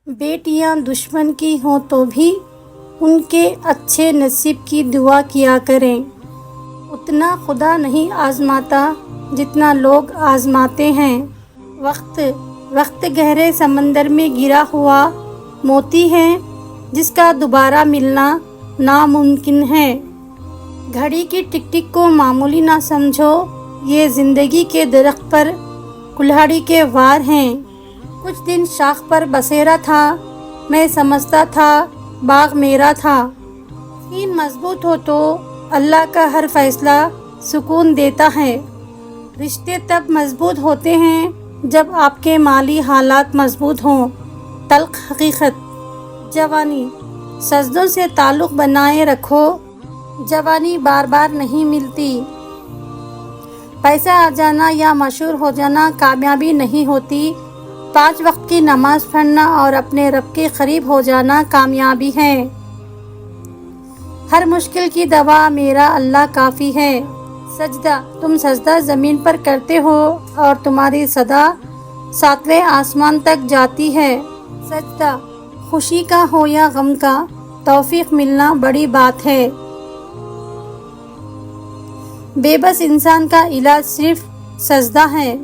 بیٹیاں دشمن کی ہوں تو بھی ان کے اچھے نصیب کی دعا کیا کریں۔ اتنا خدا نہیں آزماتا جتنا لوگ آزماتے ہیں۔ وقت گہرے سمندر میں گرا ہوا موتی ہے جس کا دوبارہ ملنا ناممکن ہے۔ گھڑی کی ٹک ٹک کو معمولی نہ سمجھو، یہ زندگی کے درخت پر کلہاڑی کے وار ہیں۔ کچھ دن شاخ پر بسیرا تھا، میں سمجھتا تھا باغ میرا تھا۔ یقین مضبوط ہو تو اللہ کا ہر فیصلہ سکون دیتا ہے۔ رشتے تب مضبوط ہوتے ہیں جب آپ کے مالی حالات مضبوط ہوں۔ تلخ حقیقت: جوانی سجدوں سے تعلق بنائے رکھو، جوانی بار بار نہیں ملتی۔ پیسہ آ جانا یا مشہور ہو جانا کامیابی نہیں ہوتی، 5 وقت کی نماز پڑھنا اور اپنے رب کے قریب ہو جانا کامیابی ہے۔ ہر مشکل کی دوا میرا اللہ کافی ہے۔ سجدہ: تم سجدہ زمین پر کرتے ہو اور تمہاری صدا 7ویں آسمان تک جاتی ہے۔ سجدہ: خوشی کا ہو یا غم کا، توفیق ملنا بڑی بات ہے۔ بے بس انسان کا علاج صرف سجدہ ہے۔